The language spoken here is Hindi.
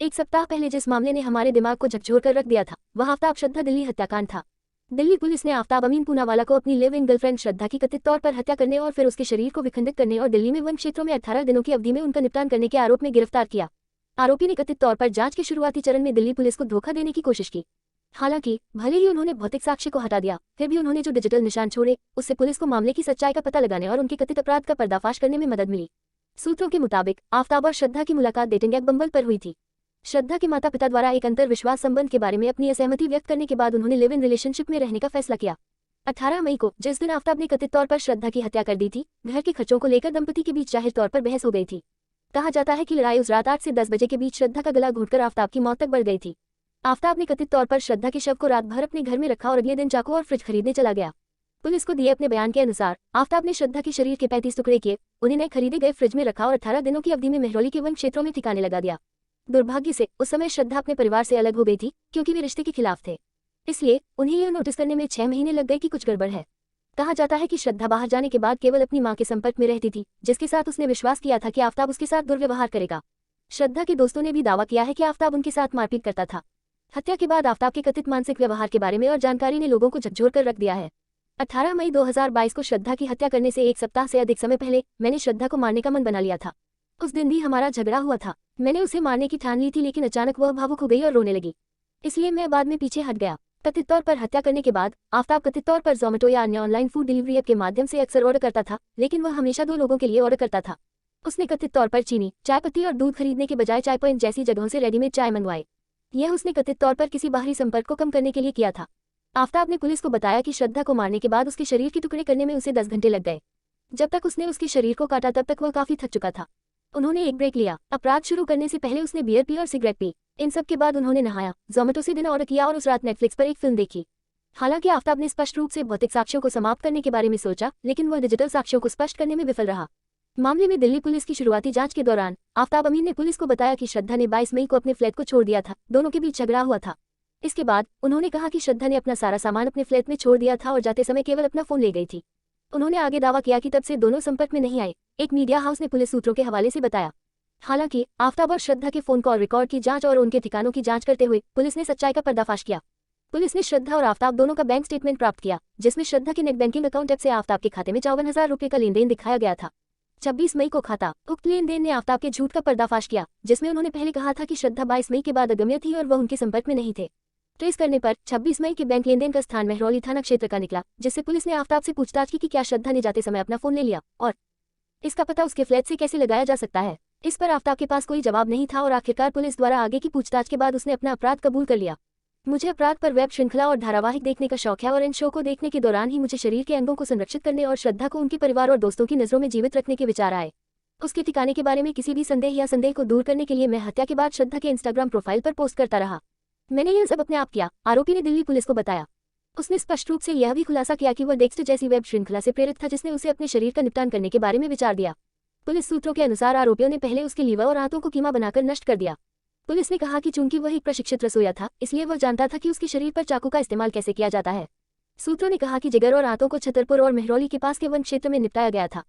एक सप्ताह पहले जिस मामले ने हमारे दिमाग को झकझोर कर रख दिया था वह आफ्ताब श्रद्धा दिल्ली हत्याकांड था। दिल्ली पुलिस ने आफ्ताब अमीन पूनावाला को अपनी लिव इन गर्लफ्रेंड श्रद्धा की कथित तौर पर हत्या करने और फिर उसके शरीर को विखंडित करने और दिल्ली में वन क्षेत्रों में 18 दिनों की अवधि में उनका निपटान करने के आरोप में गिरफ्तार किया। आरोपी ने कथित तौर पर जांच के शुरुआती चरण में दिल्ली पुलिस को धोखा देने की कोशिश की। हालांकि भले ही उन्होंने भौतिक साक्ष्य को हटा दिया, फिर भी उन्होंने जो डिजिटल निशान छोड़े उससे पुलिस को मामले की सच्चाई का पता लगाने और उनके कथित अपराध का पर्दाफाश करने में मदद मिली। सूत्रों के मुताबिक आफ्ताब और श्रद्धा की मुलाकात डेटिंग ऐप बम्बल पर हुई थी। श्रद्धा के माता पिता द्वारा एक अंतर विश्वास संबंध के बारे में अपनी असहमति व्यक्त करने के बाद उन्होंने लिव इन रिलेशनशिप में रहने का फैसला किया। 18 मई को, जिस दिन आफ्ताब ने कथित तौर पर श्रद्धा की हत्या कर दी थी, घर के खर्चों को लेकर दंपति के बीच जाहिर तौर पर बहस हो गई थी। कहा जाता है कि लड़ाई उस रात 8 से 10 बजे के बीच श्रद्धा का गला घोंटकर आफ्ताब की मौत तक बढ़ गई थी। आफ्ताब ने कथित तौर पर श्रद्धा के शव को रात भर अपने घर में रखा और अगले दिन चाकू और फ्रिज खरीदने चला गया। पुलिस को दिए अपने बयान के अनुसार आफ्ताब ने श्रद्धा के शरीर के 35 टुकड़े किए, उन्हें नए खरीदे गए फ्रिज में रखा और 18 दिनों की अवधि में मेहरौली के वन क्षेत्रों में ठिकाने लगा दिया। दुर्भाग्य से उस समय श्रद्धा अपने परिवार से अलग हो गई थी क्योंकि वे रिश्ते के खिलाफ थे, इसलिए उन्हें यह नोटिस करने में 6 महीने लग गए कि कुछ गड़बड़ है। कहा जाता है कि श्रद्धा बाहर जाने के बाद केवल अपनी मां के संपर्क में रहती थी, जिसके साथ उसने विश्वास किया था कि आफ्ताब उसके साथ दुर्व्यवहार करेगा। श्रद्धा के दोस्तों ने भी दावा किया है कि आफ्ताब उनके साथ मारपीट करता था। हत्या के बाद आफ्ताब के कथित मानसिक व्यवहार के बारे में और जानकारी ने लोगों को झकझोर कर रख दिया है। 18 मई 2022 को श्रद्धा की हत्या करने से एक सप्ताह से अधिक समय पहले मैंने श्रद्धा को मारने का मन बना लिया था। उस दिन भी हमारा झगड़ा हुआ था। मैंने उसे मारने की ठान ली थी, लेकिन अचानक वह भावुक हो गई और रोने लगी, इसलिए मैं बाद में पीछे हट गया। कथित तौर पर हत्या करने के बाद आफ्ताब कथित तौर पर जोमेटो या अन्य ऑनलाइन फूड डिलीवरी ऐप के माध्यम से अक्सर ऑर्डर करता था, लेकिन वह हमेशा 2 लोगों के लिए ऑर्डर करता था। उसने कथित तौर पर चीनी, चाय पत्ती और दूध खरीदने के बजाय चाय पॉइंट जैसी जगहों से रेडीमेड चाय मंगवाए। यह उसने कथित तौर पर किसी बाहरी संपर्क को कम करने के लिए किया था। आफ्ताब ने पुलिस को बताया कि श्रद्धा को मारने के बाद उसके शरीर के टुकड़े करने में उसे 10 घंटे लग गए। जब तक उसने उसके शरीर को काटा तब तक वह काफी थक चुका था। उन्होंने एक ब्रेक लिया। अपराध शुरू करने से पहले उसने बियर पी और सिगरेट पी। इन सब के बाद उन्होंने नहाया, जोमेटो से डिनर ऑर्डर किया और उस रात नेटफ्लिक्स पर एक फिल्म देखी। हालांकि आफ्ताब ने स्पष्ट रूप से भौतिक साक्ष्यों को समाप्त करने के बारे में सोचा, लेकिन वह डिजिटल साक्ष्यों को स्पष्ट करने में विफल रहा। मामले में दिल्ली पुलिस की शुरुआती जांच के दौरान आफ्ताब अमीन ने पुलिस को बताया कि श्रद्धा ने 22 मई को अपने फ्लैट को छोड़ दिया था। दोनों के बीच झगड़ा हुआ था। इसके बाद उन्होंने कहा कि श्रद्धा ने अपना सारा सामान अपने फ्लैट में छोड़ दिया था और जाते समय केवल अपना फोन ले गई थी। उन्होंने आगे दावा किया कि तब से दोनों संपर्क में नहीं आए, एक मीडिया हाउस ने पुलिस सूत्रों के हवाले से बताया। हालांकि आफ्ताब और श्रद्धा के फोन कॉल रिकॉर्ड की जांच और उनके ठिकानों की जांच करते हुए पुलिस ने सच्चाई का पर्दाफाश किया। पुलिस ने श्रद्धा और आफ्ताब दोनों का बैंक स्टेटमेंट प्राप्त किया, जिसमें श्रद्धा के नेट बैंकिंग अकाउंट ऐप से आफ्ताब के खाते में 54,000 रुपये का लेनदेन दिखाया गया था। 26 मई को खाता उक्त लेनदेन ने आफ्ताब के झूठ का पर्दाफाश किया, जिसमें उन्होंने पहले कहा था कि श्रद्धा 22 मई के बाद अगम्य थी और वह उनके संपर्क में नहीं थे। ट्रेस करने पर 26 मई के बैंक लेनदेन का स्थान मेहरौली थाना क्षेत्र का निकला, जिससे पुलिस ने आफ्ताब से पूछताछ की कि क्या श्रद्धा ने जाते समय अपना फोन ले लिया और इसका पता उसके फ्लैट से कैसे लगाया जा सकता है। इस पर आफ्ताब के पास कोई जवाब नहीं था और आखिरकार पुलिस द्वारा आगे की पूछताछ के बाद उसने अपना अपराध कबूल कर लिया। मुझे अपराध पर वेब श्रृंखला और धारावाहिक देखने का शौक है और इन शो को देखने के दौरान ही मुझे शरीर के अंगों को संरक्षित करने और श्रद्धा को उनके परिवार और दोस्तों की नजरों में जीवित रखने के विचार आए। उसके ठिकाने के बारे में किसी भी संदेह को दूर करने के लिए मैं हत्या के बाद श्रद्धा के इंस्टाग्राम प्रोफाइल पर पोस्ट करता रहा। मैंने यह सब अपने आप किया, आरोपी ने दिल्ली पुलिस को बताया। उसने स्पष्ट रूप से यह भी खुलासा किया कि वह डेक्स्टर जैसी वेब श्रृंखला से प्रेरित था, जिसने उसे अपने शरीर का निपटान करने के बारे में विचार दिया। पुलिस सूत्रों के अनुसार आरोपियों ने पहले उसके लीवर और हाथों को कीमा बनाकर नष्ट कर दिया। पुलिस ने कहा कि चूंकि वह एक प्रशिक्षित रसोइया था, इसलिए वह जानता था कि उसके शरीर पर चाकू का इस्तेमाल कैसे किया जाता है। सूत्रों ने कहा कि जिगर और हाथों को छतरपुर और मेहरौली के पास के वन क्षेत्र में निपटाया गया था।